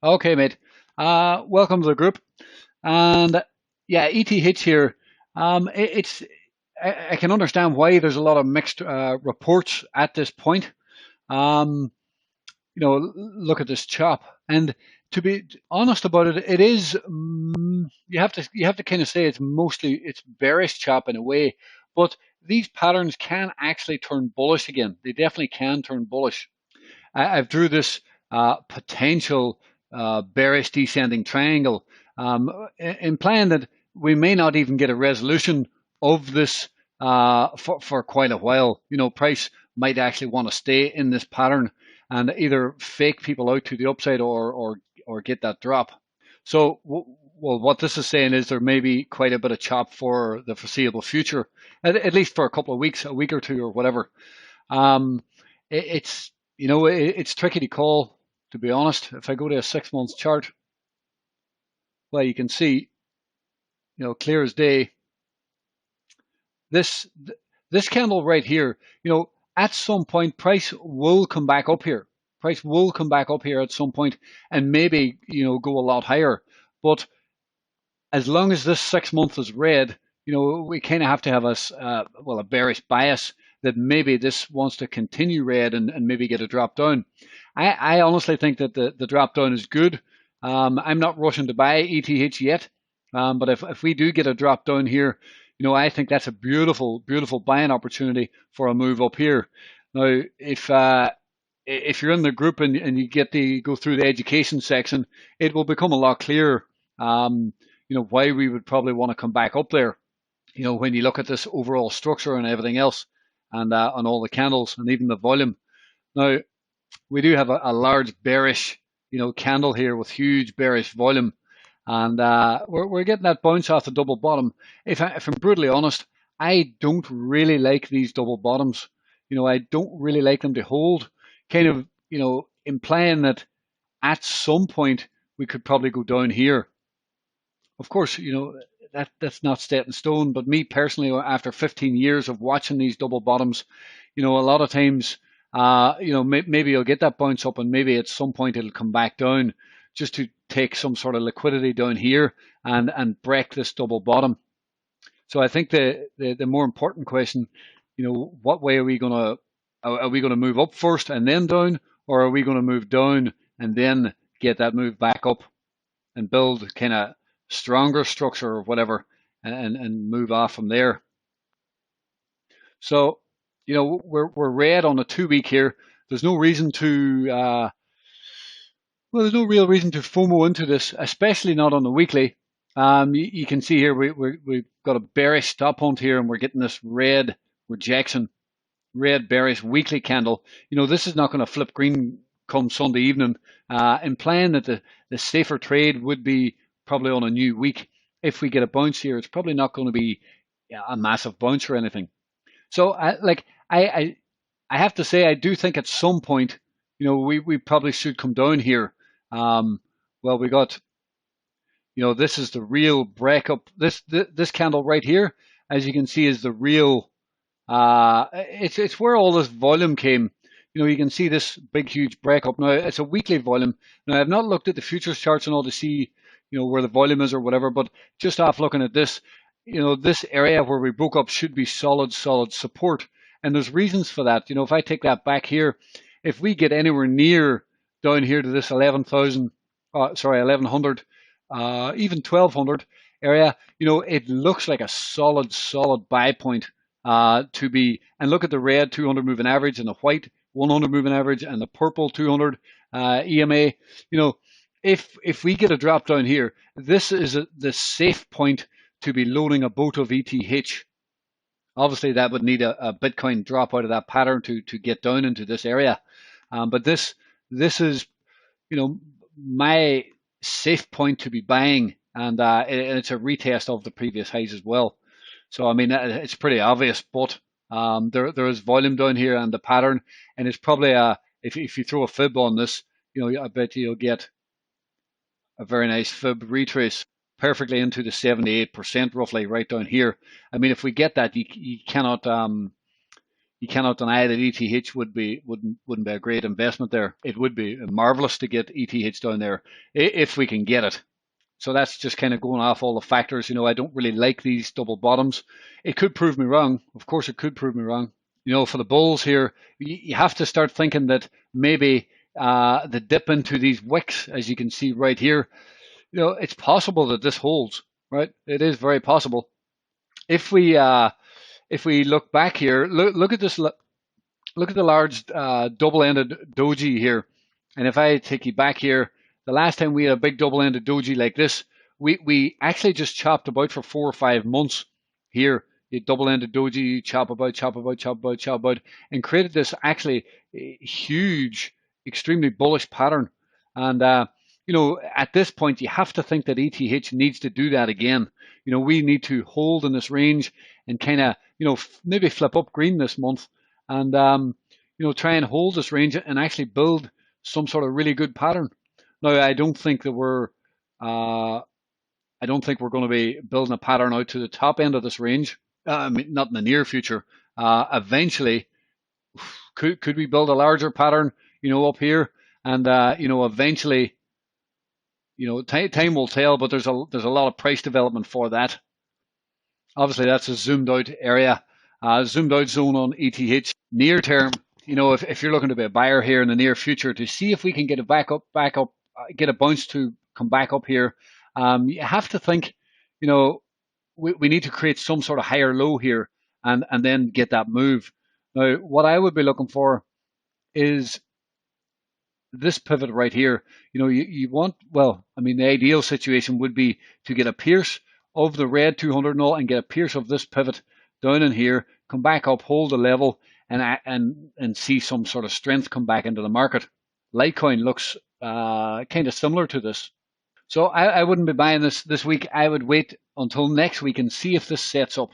Okay, mate. Welcome to the group. And yeah, ETH here. It's I can understand why there's a lot of mixed reports at this point. Um, look at this chop, and to be honest about it, it is you have to kind of say it's bearish chop in a way, but these patterns can actually turn bullish again. They definitely can turn bullish. I've drew this potential bearish descending triangle, implying that we may not even get a resolution of this for quite a while. Price might actually want to stay in this pattern and either fake people out to the upside or get that drop. So, well, what this is saying is there may be quite a bit of chop for the foreseeable future, at least for a couple of weeks, a week or two, or whatever. Um, it's it's tricky to call, to be honest. If I go to a 6 months chart, well, you can see, clear as day, this this candle right here. At some point, price will come back up here. Price will come back up here at some point, and maybe go a lot higher. But as long as this 6 months is red, we kind of have to have a bearish bias that maybe this wants to continue red and maybe get a drop down. I honestly think that the drop down is good. I'm not rushing to buy ETH yet, but if we do get a drop down here, I think that's a beautiful, beautiful buying opportunity for a move up here. Now, if you're in the group and you go through the education section, it will become a lot clearer. Why we would probably want to come back up there. When you look at this overall structure and everything else, and on all the candles and even the volume. Now, we do have a large bearish, candle here with huge bearish volume, and we're getting that bounce off the double bottom. If I'm brutally honest, I don't really like these double bottoms. I don't really like them to hold, kind of, implying that at some point we could probably go down here. Of course, that's not set in stone. But me personally, after 15 years of watching these double bottoms, a lot of times, maybe you'll get that bounce up, and maybe at some point it'll come back down, just to take some sort of liquidity down here and break this double bottom. So I think the more important question, what way are we gonna move up first and then down, or are we gonna move down and then get that move back up and build kind of stronger structure or whatever, and move off from there. So, we're red on a 2 week here. There's no reason to there's no real reason to FOMO into this, especially not on the weekly. You can see here we've got a bearish stop hunt here, and we're getting this red rejection, red bearish weekly candle. This is not going to flip green come Sunday evening, implying that the safer trade would be probably on a new week. If we get a bounce here, it's probably not going to be a massive bounce or anything. So, I have to say, I do think at some point, we probably should come down here. Well, we got, this is the real breakup. This candle right here, as you can see, is the real. It's where all this volume came. You can see this big, huge breakup. Now, it's a weekly volume. Now, I've not looked at the futures charts and all to see, where the volume is or whatever, but just off looking at this, this area where we broke up should be solid, solid support. And there's reasons for that. If I take that back here, if we get anywhere near down here to this 1100, even 1200 area, it looks like a solid, solid buy point to be. And look at the red 200 moving average and the white 100 moving average and the purple 200 EMA. If we get a drop down here, this is the safe point to be loading a boat of ETH. Obviously, that would need a Bitcoin drop out of that pattern to get down into this area. But this is, my safe point to be buying, and it's a retest of the previous highs as well. So I mean, it's pretty obvious, but there is volume down here and the pattern, and it's probably if you throw a fib on this, I bet you'll get a very nice fib retrace perfectly into the 78% roughly right down here. I mean, if we get that, you cannot you cannot deny that ETH wouldn't be a great investment there. It would be marvelous to get ETH down there if we can get it. So that's just kind of going off all the factors. I don't really like these double bottoms. It could prove me wrong. Of course, it could prove me wrong. For the bulls here, you have to start thinking that maybe the dip into these wicks, as you can see right here, it's possible that this holds, right? It is very possible. If we look back here, look at this. Look at the large double-ended doji here. And if I take you back here, the last time we had a big double-ended doji like this, we actually just chopped about for 4 or 5 months here. The double-ended doji, chop about, and created this actually huge, extremely bullish pattern. And at this point, you have to think that ETH needs to do that again. We need to hold in this range and kind of, maybe flip up green this month and try and hold this range and actually build some sort of really good pattern. Now, I don't think we're going to be building a pattern out to the top end of this range. Not in the near future. Eventually, could we build a larger pattern, up here, and eventually, time will tell. But there's a lot of price development for that. Obviously, that's a zoomed out area, zoomed out zone on ETH. Near term, if you're looking to be a buyer here in the near future to see if we can get it back up, get a bounce to come back up here, you have to think, we need to create some sort of higher low here and then get that move. Now, what I would be looking for is this pivot right here. You want, the ideal situation would be to get a pierce of the red 200 null and get a pierce of this pivot down in here, come back up, hold the level, and see some sort of strength come back into the market. Litecoin looks kind of similar to this. So I wouldn't be buying this week. I would wait until next week and see if this sets up.